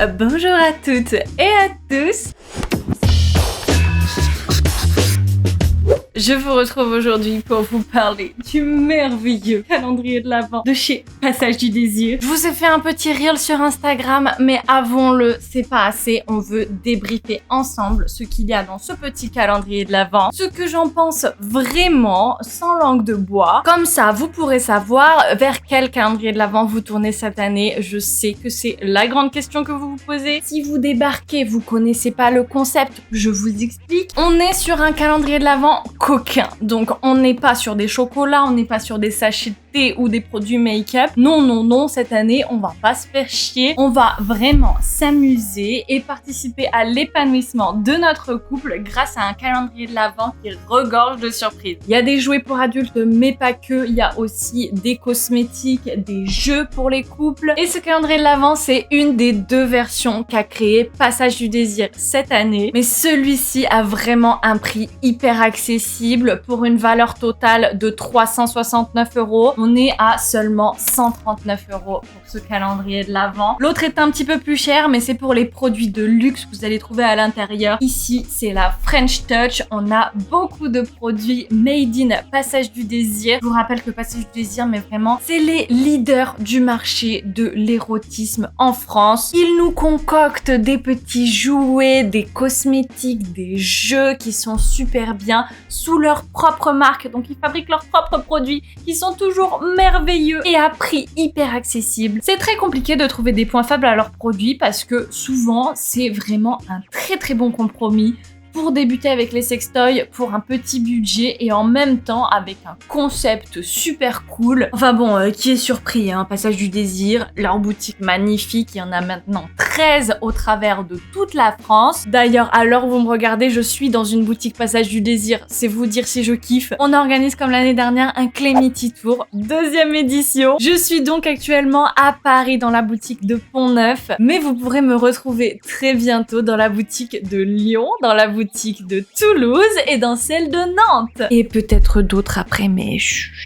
Bonjour à toutes et à tous. Je vous retrouve aujourd'hui pour vous parler du merveilleux calendrier de l'Avent de chez Passage du Désir. Je vous ai fait un petit reel sur Instagram, mais avouons-le, c'est pas assez. On veut débriefer ensemble ce qu'il y a dans ce petit calendrier de l'Avent, ce que j'en pense vraiment, sans langue de bois. Comme ça, vous pourrez savoir vers quel calendrier de l'Avent vous tournez cette année. Je sais que c'est la grande question que vous vous posez. Si vous débarquez, vous connaissez pas le concept, je vous explique. On est sur un calendrier de l'Avent coquin. Donc on n'est pas sur des chocolats, on n'est pas sur des sachets de thé ou des produits make-up. Non, non, non, cette année, on va pas se faire chier. On va vraiment s'amuser et participer à l'épanouissement de notre couple grâce à un calendrier de l'Avent qui regorge de surprises. Il y a des jouets pour adultes, mais pas que. Il y a aussi des cosmétiques, des jeux pour les couples. Et ce calendrier de l'Avent, c'est une des deux versions qu'a créé Passage du Désir cette année. Mais celui-ci a vraiment un prix hyper accessible pour une valeur totale de 369 €. On est à seulement 139 € pour ce calendrier de l'Avent. L'autre est un petit peu plus cher, mais c'est pour les produits de luxe que vous allez trouver à l'intérieur. Ici, c'est la French Touch. On a beaucoup de produits made in Passage du Désir. Je vous rappelle que Passage du Désir, mais vraiment, c'est les leaders du marché de l'érotisme en France. Ils nous concoctent des petits jouets, des cosmétiques, des jeux qui sont super bien sous leur propre marque. Donc, ils fabriquent leurs propres produits qui sont toujours merveilleux et à prix hyper accessible. C'est très compliqué de trouver des points faibles à leurs produits parce que souvent, c'est vraiment un très bon compromis pour débuter avec les sextoys pour un petit budget et en même temps avec un concept super cool. Enfin bon, qui est surpris, hein, Passage du Désir, leur boutique magnifique, il y en a maintenant 13 au travers de toute la France. D'ailleurs, à l'heure où vous me regardez, je suis dans une boutique Passage du Désir, c'est vous dire si je kiffe. On organise comme l'année dernière un Clémity Tour, 2e édition. Je suis donc actuellement à Paris dans la boutique de Pont-Neuf, mais vous pourrez me retrouver très bientôt dans la boutique de Lyon, dans la boutique de Toulouse et dans celle de Nantes. Et peut-être d'autres après, mais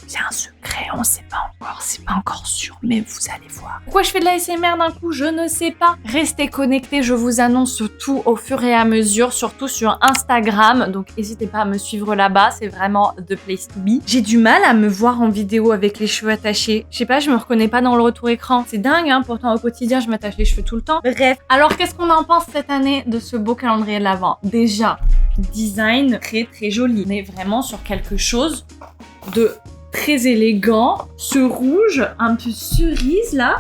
c'est un secret, on sait pas encore, c'est pas encore sûr, mais vous allez voir. Pourquoi je fais de la ASMR d'un coup, je ne sais pas. Restez connectés, je vous annonce tout au fur et à mesure, surtout sur Instagram, donc n'hésitez pas à me suivre là-bas, c'est vraiment the place to be. J'ai du mal à me voir en vidéo avec les cheveux attachés. Je sais pas, je me reconnais pas dans le retour écran. C'est dingue, hein, pourtant au quotidien, je m'attache les cheveux tout le temps. Bref, alors qu'est-ce qu'on en pense cette année de ce beau calendrier de l'Avent? Déjà, design très joli. On est vraiment sur quelque chose de très élégant. Ce rouge, un peu cerise là,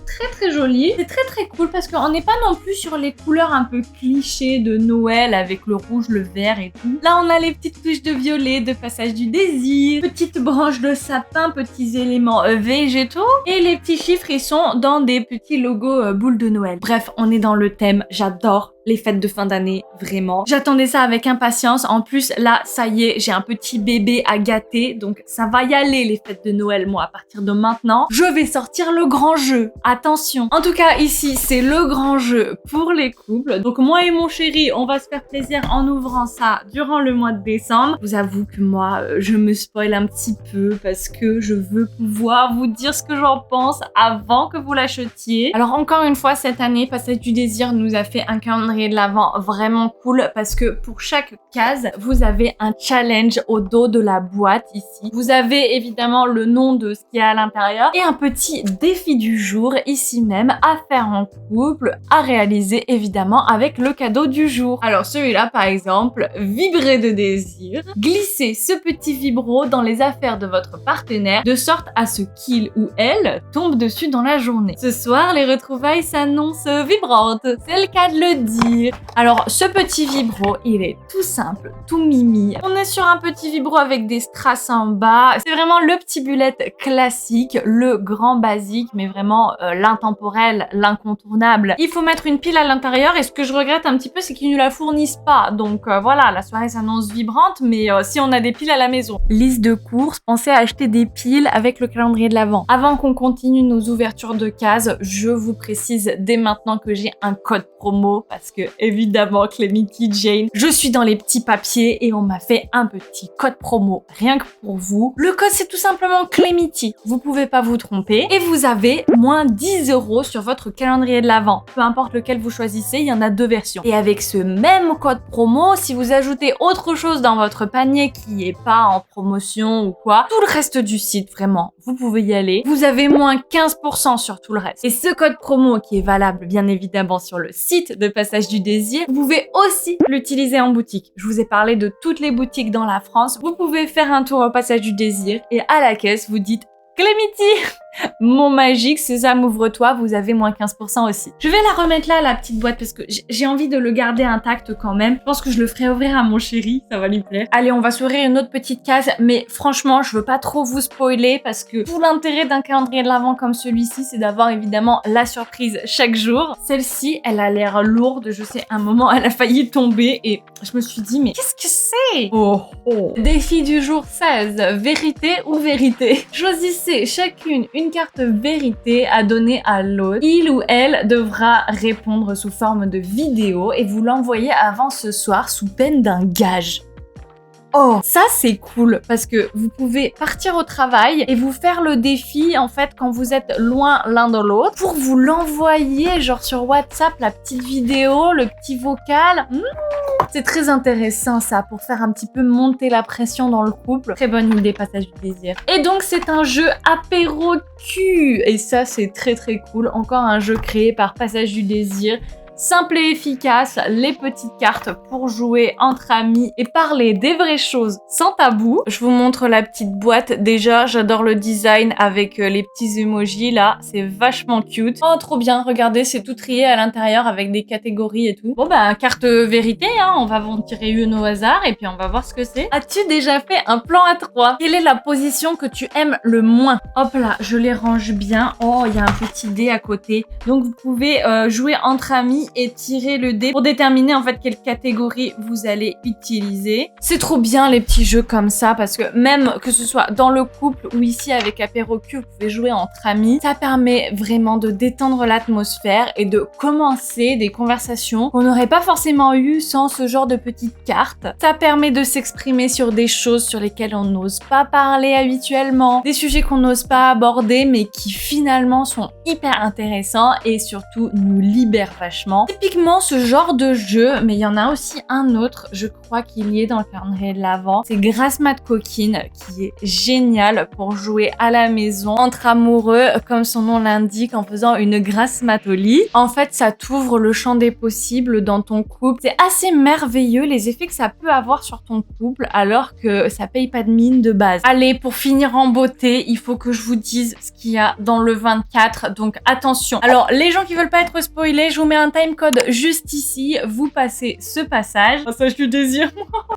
très joli. C'est très cool parce qu'on n'est pas non plus sur les couleurs un peu clichés de Noël avec le rouge, le vert et tout. Là, on a les petites touches de violet de Passage du Désir, petites branches de sapin, petits éléments végétaux et les petits chiffres, ils sont dans des petits logos boules de Noël. Bref, on est dans le thème. J'adore les fêtes de fin d'année, vraiment. J'attendais ça avec impatience. En plus, là, ça y est, j'ai un petit bébé à gâter. Donc, ça va y aller, les fêtes de Noël, moi, à partir de maintenant. Je vais sortir le grand jeu. Attention. En tout cas, ici, c'est le grand jeu pour les couples. Donc, moi et mon chéri, on va se faire plaisir en ouvrant ça durant le mois de décembre. Je vous avoue que moi, je me spoil un petit peu parce que je veux pouvoir vous dire ce que j'en pense avant que vous l'achetiez. Alors, encore une fois, cette année, Passage du Désir nous a fait un calendrier de l'Avent vraiment cool parce que pour chaque case, vous avez un challenge au dos de la boîte ici. Vous avez évidemment le nom de ce qu'il y a à l'intérieur et un petit défi du jour ici même à faire en couple, à réaliser évidemment avec le cadeau du jour. Alors celui-là par exemple, vibrer de désir, glissez ce petit vibro dans les affaires de votre partenaire de sorte à ce qu'il ou elle tombe dessus dans la journée. Ce soir, les retrouvailles s'annoncent vibrantes, c'est le cas de le dire. Alors, ce petit vibro, il est tout simple, tout mimi. On est sur un petit vibro avec des strass en bas. C'est vraiment le petit bullet classique, le grand basique, mais vraiment l'intemporel, l'incontournable. Il faut mettre une pile à l'intérieur et ce que je regrette un petit peu, c'est qu'ils ne la fournissent pas. Donc voilà, la soirée s'annonce vibrante, mais si on a des piles à la maison. Liste de courses, pensez à acheter des piles avec le calendrier de l'Avent. Avant qu'on continue nos ouvertures de cases, je vous précise dès maintenant que j'ai un code promo parce que évidemment Clemity Jane, je suis dans les petits papiers et on m'a fait un petit code promo rien que pour vous. Le code c'est tout simplement Clemity, vous pouvez pas vous tromper et vous avez moins 10 € sur votre calendrier de l'Avent. Peu importe lequel vous choisissez, il y en a 2 versions. Et avec ce même code promo, si vous ajoutez autre chose dans votre panier qui est pas en promotion ou quoi, tout le reste du site vraiment, vous pouvez y aller. Vous avez moins 15% sur tout le reste. Et ce code promo qui est valable bien évidemment sur le site de Passage du Désir, vous pouvez aussi l'utiliser en boutique. Je vous ai parlé de toutes les boutiques dans la France. Vous pouvez faire un tour au Passage du Désir et à la caisse, vous dites Clemity, mon magique, sésame ouvre-toi, vous avez moins 15% aussi. Je vais la remettre là, la petite boîte, parce que j'ai envie de le garder intact quand même. Je pense que je le ferai ouvrir à mon chéri, ça va lui plaire. Allez, on va s'ouvrir une autre petite case, mais franchement, je veux pas trop vous spoiler, parce que tout l'intérêt d'un calendrier de l'Avent comme celui-ci, c'est d'avoir évidemment la surprise chaque jour. Celle-ci, elle a l'air lourde, je sais, à un moment, elle a failli tomber, et je me suis dit, mais qu'est-ce que c'est? Défi du jour 16, vérité ou vérité? Choisissez chacune une carte vérité à donner à l'autre. Il ou elle devra répondre sous forme de vidéo et vous l'envoyer avant ce soir sous peine d'un gage. Oh, ça c'est cool parce que vous pouvez partir au travail et vous faire le défi en fait quand vous êtes loin l'un de l'autre pour vous l'envoyer genre sur WhatsApp, la petite vidéo, le petit vocal. C'est très intéressant ça pour faire un petit peu monter la pression dans le couple. Très bonne idée, Passage du Désir. Et donc c'est un jeu apéro cul et ça c'est très très cool. Encore un jeu créé par Passage du Désir. Simple et efficace, les petites cartes pour jouer entre amis et parler des vraies choses sans tabou. Je vous montre la petite boîte. Déjà, j'adore le design avec les petits emojis là. C'est vachement cute. Oh, trop bien. Regardez, c'est tout trié à l'intérieur avec des catégories et tout. Bon, bah, carte vérité, hein. On va en tirer une au hasard et puis on va voir ce que c'est. As-tu déjà fait un plan à 3? Quelle est la position que tu aimes le moins? Hop là, je les range bien. Oh, il y a un petit dé à côté. Donc, vous pouvez jouer entre amis et tirer le dé pour déterminer en fait quelle catégorie vous allez utiliser. C'est trop bien les petits jeux comme ça parce que même que ce soit dans le couple ou ici avec Apéro Q, vous pouvez jouer entre amis. Ça permet vraiment de détendre l'atmosphère et de commencer des conversations qu'on n'aurait pas forcément eues sans ce genre de petites cartes. Ça permet de s'exprimer sur des choses sur lesquelles on n'ose pas parler habituellement, des sujets qu'on n'ose pas aborder mais qui finalement sont hyper intéressants et surtout nous libèrent vachement. Typiquement ce genre de jeu, mais il y en a aussi un autre, je crois qu'il y est dans le calendrier de l'Avent. C'est Grasse Mat Coquine qui est génial pour jouer à la maison entre amoureux, comme son nom l'indique, en faisant une grasse mat au lit. En fait, ça t'ouvre le champ des possibles dans ton couple. C'est assez merveilleux les effets que ça peut avoir sur ton couple alors que ça paye pas de mine de base. Allez, pour finir en beauté, il faut que je vous dise ce qu'il y a dans le 24, donc attention. Alors, les gens qui veulent pas être spoilés, je vous mets un timecode juste ici, vous passez ce passage. Passage du Désir.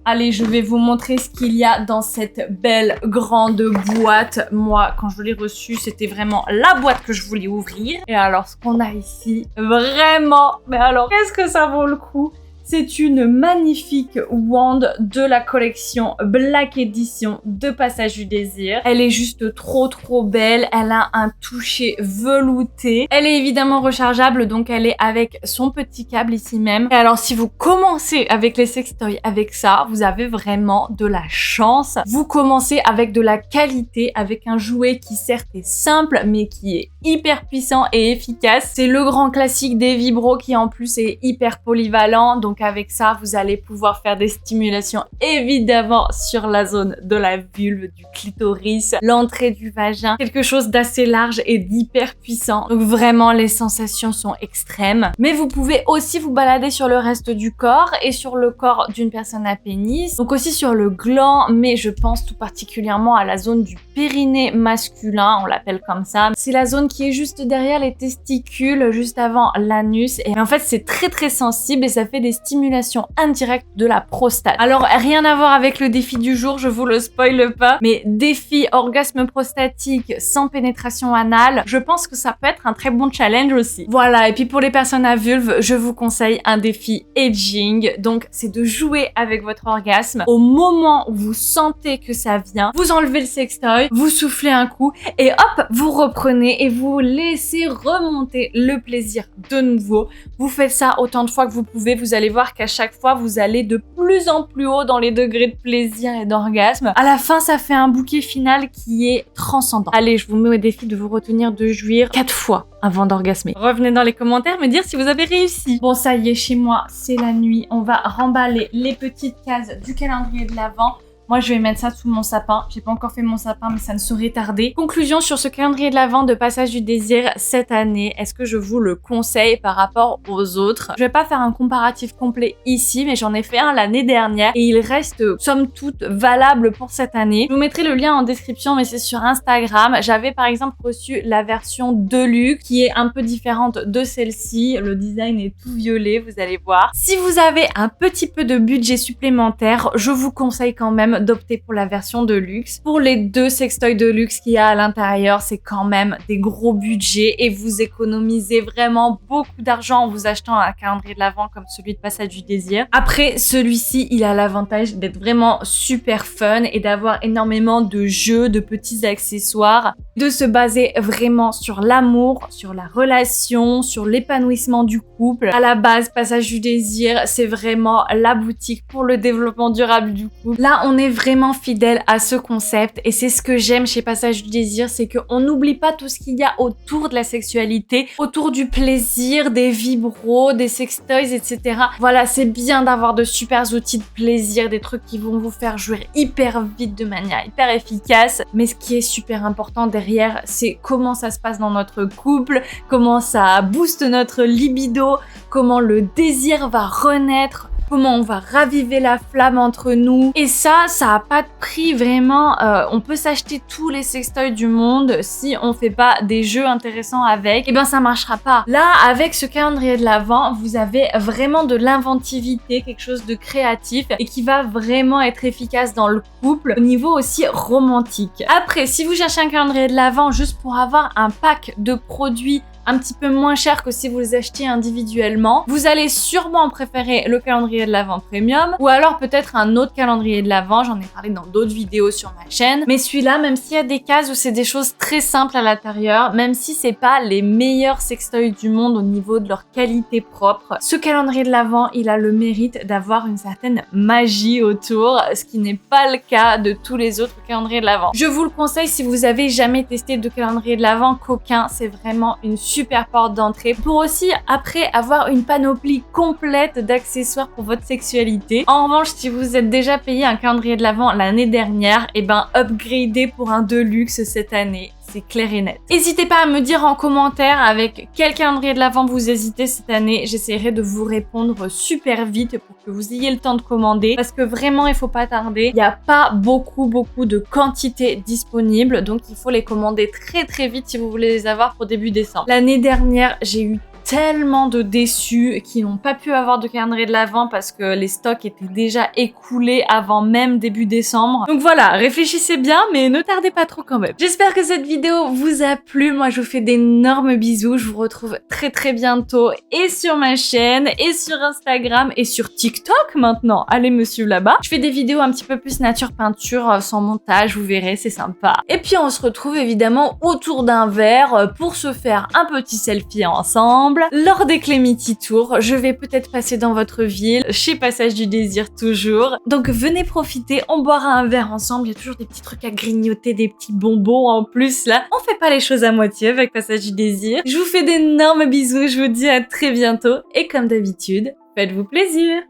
Allez, je vais vous montrer ce qu'il y a dans cette belle grande boîte. Moi, quand je l'ai reçue, c'était vraiment la boîte que je voulais ouvrir. Et alors, ce qu'on a ici, vraiment, mais alors, qu'est-ce que ça vaut le coup? C'est une magnifique wand de la collection Black Edition de Passage du Désir. Elle est juste trop belle. Elle a un toucher velouté. Elle est évidemment rechargeable, donc elle est avec son petit câble ici même. Et alors, si vous commencez avec les sextoys avec ça, vous avez vraiment de la chance. Vous commencez avec de la qualité, avec un jouet qui certes est simple, mais qui est hyper puissant et efficace. C'est le grand classique des vibros qui en plus est hyper polyvalent. Donc avec ça, vous allez pouvoir faire des stimulations évidemment sur la zone de la vulve, du clitoris, l'entrée du vagin. Quelque chose d'assez large et d'hyper puissant. Donc vraiment, les sensations sont extrêmes. Mais vous pouvez aussi vous balader sur le reste du corps et sur le corps d'une personne à pénis. Donc aussi sur le gland, mais je pense tout particulièrement à la zone du périnée masculin, on l'appelle comme ça. C'est la zone qui est juste derrière les testicules, juste avant l'anus. Et en fait, c'est très sensible et ça fait des stimulation indirecte de la prostate. Alors, rien à voir avec le défi du jour, je vous le spoile pas, mais défi orgasme prostatique sans pénétration anale, je pense que ça peut être un très bon challenge aussi. Voilà, et puis pour les personnes à vulve, je vous conseille un défi edging, donc c'est de jouer avec votre orgasme. Au moment où vous sentez que ça vient, vous enlevez le sextoy, vous soufflez un coup, et hop, vous reprenez et vous laissez remonter le plaisir de nouveau. Vous faites ça autant de fois que vous pouvez. Vous allez voir qu'à chaque fois, vous allez de plus en plus haut dans les degrés de plaisir et d'orgasme. À la fin, ça fait un bouquet final qui est transcendant. Allez, je vous mets au défi de vous retenir de jouir 4 fois avant d'orgasmer. Revenez dans les commentaires me dire si vous avez réussi. Bon, ça y est, chez moi, c'est la nuit. On va remballer les petites cases du calendrier de l'Avent. Moi, je vais mettre ça sous mon sapin. J'ai pas encore fait mon sapin, mais ça ne saurait tarder. Conclusion sur ce calendrier de l'Avent de Passage du Désir cette année. Est-ce que je vous le conseille par rapport aux autres? Je vais pas faire un comparatif complet ici, mais j'en ai fait un l'année dernière et il reste, somme toute, valable pour cette année. Je vous mettrai le lien en description, mais c'est sur Instagram. J'avais par exemple reçu la version Deluxe, qui est un peu différente de celle-ci. Le design est tout violet, vous allez voir. Si vous avez un petit peu de budget supplémentaire, je vous conseille quand même d'opter pour la version de luxe. Pour les 2 sextoys de luxe qu'il y a à l'intérieur, c'est quand même des gros budgets et vous économisez vraiment beaucoup d'argent en vous achetant un calendrier de l'Avent comme celui de Passage du Désir. Après, celui-ci, il a l'avantage d'être vraiment super fun et d'avoir énormément de jeux, de petits accessoires, de se baser vraiment sur l'amour, sur la relation, sur l'épanouissement du couple. À la base, Passage du Désir, c'est vraiment la boutique pour le développement durable du couple. Là, on est vraiment fidèle à ce concept et c'est ce que j'aime chez Passage du Désir, c'est qu'on n'oublie pas tout ce qu'il y a autour de la sexualité, autour du plaisir, des vibros, des sextoys, etc. Voilà, c'est bien d'avoir de super outils de plaisir, des trucs qui vont vous faire jouir hyper vite de manière hyper efficace. Mais ce qui est super important derrière, c'est comment ça se passe dans notre couple, comment ça booste notre libido, comment le désir va renaître, comment on va raviver la flamme entre nous. Et ça a pas de prix vraiment. On peut s'acheter tous les sextoys du monde. Si on fait pas des jeux intéressants avec, et ben ça marchera pas. Là, avec ce calendrier de l'Avent, vous avez vraiment de l'inventivité, quelque chose de créatif et qui va vraiment être efficace dans le couple, au niveau aussi romantique. Après, si vous cherchez un calendrier de l'Avent juste pour avoir un pack de produits un petit peu moins cher que si vous les achetiez individuellement, vous allez sûrement préférer le calendrier de l'Avent Premium ou alors peut-être un autre calendrier de l'Avent. J'en ai parlé dans d'autres vidéos sur ma chaîne. Mais celui-là, même s'il y a des cases où c'est des choses très simples à l'intérieur, même si c'est pas les meilleurs sextoys du monde au niveau de leur qualité propre, ce calendrier de l'Avent, il a le mérite d'avoir une certaine magie autour, ce qui n'est pas le cas de tous les autres calendriers de l'Avent. Je vous le conseille si vous avez jamais testé de calendrier de l'Avent qu'aucun, c'est vraiment une super porte d'entrée pour aussi après avoir une panoplie complète d'accessoires pour votre sexualité. En revanche, si vous êtes déjà payé un calendrier de l'Avent l'année dernière, et ben upgradez pour un Deluxe cette année. C'est clair et net. N'hésitez pas à me dire en commentaire avec quel calendrier de l'Avent vous hésitez cette année. J'essaierai de vous répondre super vite pour que vous ayez le temps de commander parce que vraiment il faut pas tarder. Il n'y a pas beaucoup de quantité disponible, donc il faut les commander très vite si vous voulez les avoir pour début décembre. L'année dernière, j'ai eu tellement de déçus qui n'ont pas pu avoir de calendrier de l'Avent parce que les stocks étaient déjà écoulés avant même début décembre. Donc voilà, réfléchissez bien, mais ne tardez pas trop quand même. J'espère que cette vidéo vous a plu. Moi, je vous fais d'énormes bisous. Je vous retrouve très bientôt et sur ma chaîne, et sur Instagram, et sur TikTok maintenant. Allez me suivre là-bas. Je fais des vidéos un petit peu plus nature peinture, sans montage, vous verrez, c'est sympa. Et puis on se retrouve évidemment autour d'un verre pour se faire un petit selfie ensemble. Lors des Clémity Tours, je vais peut-être passer dans votre ville, chez Passage du Désir toujours. Donc venez profiter, on boira un verre ensemble, il y a toujours des petits trucs à grignoter, des petits bonbons en plus là. On fait pas les choses à moitié avec Passage du Désir. Je vous fais d'énormes bisous, je vous dis à très bientôt et comme d'habitude, faites-vous plaisir.